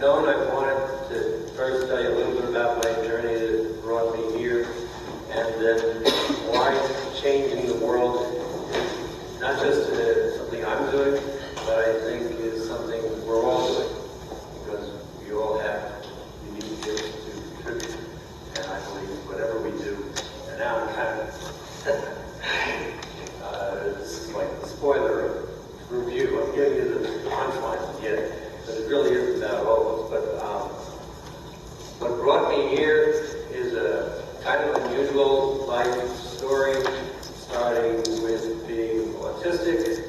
known, I wanted to first tell you a little bit about my journey that brought me here, and then why changing the world is not just something I'm doing, but I think is something we're all doing, because we all have unique gifts to contribute, and I believe whatever we do, and now I'm kind of, this is like the spoiler review, I'm giving you the punchline yet, but it really is about all of us. But what brought me here is a kind of unusual life story, starting with being autistic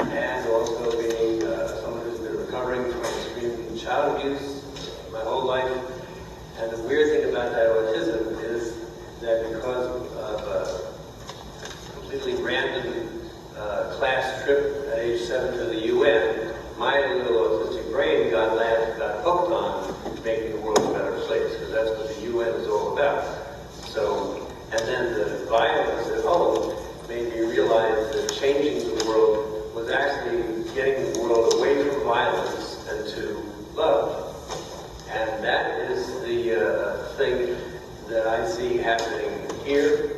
and also being someone who's been recovering from extreme child abuse my whole life. And the weird thing about that autism is that because of a completely random class trip at age 7 to the UN, my little autistic brain got hooked on making the world a better place, because that's what the UN is all about. So, and then the violence at home made me realize that changing the world was actually getting the world away from violence and to love. And that is the thing that I see happening here.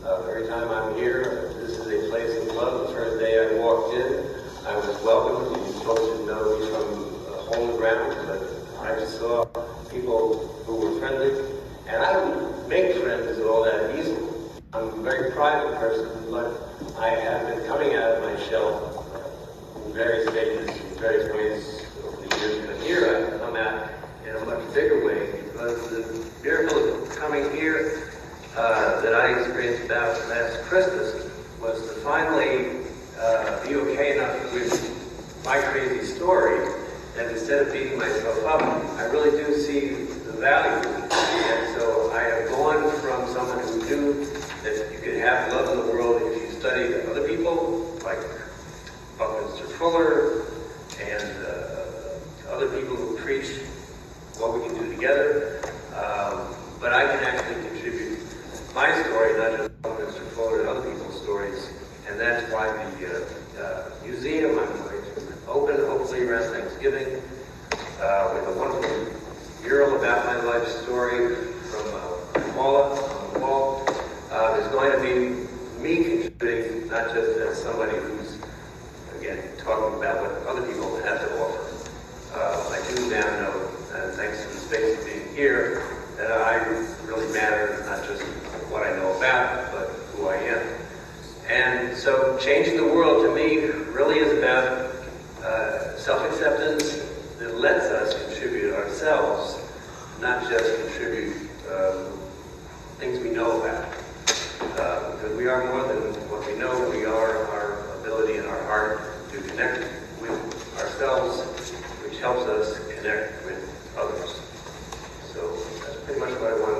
Every time I'm here, this is a place of love. The first day I walked in, I was welcomed. You folks didn't know me from home and ground, but I just saw people who were friendly. And I don't make friends all that easily. I'm a very private person, but I have been coming out of my shell in various stages, in various ways over the years. But here I've come out in a much bigger way, because the miracle of coming here that I experienced about last Christmas was to finally be okay enough with my crazy story that instead of beating myself up, I really do see the value. And so I have gone from someone who knew that you could have love in the world if you studied other people, like Buckminster Fuller and other people who preach what we can do together. But I can actually contribute my story, not just Buckminster Fuller and other people's stories. And that's why the museum I'm going to open, hopefully around Thanksgiving, with a wonderful mural about my life story from Paula on the wall. Is going to be me contributing, not just as somebody who's, again, talking about what other people have to offer. I do now know, and thanks to the space of being here, that I really matter, not just what I know about, but who I am. And so changing the world to me really is about self-acceptance that lets us contribute ourselves, not just contribute things we know about. Because we are more than what we know. We are our ability and our heart to connect with ourselves, which helps us connect with others. So that's pretty much what I want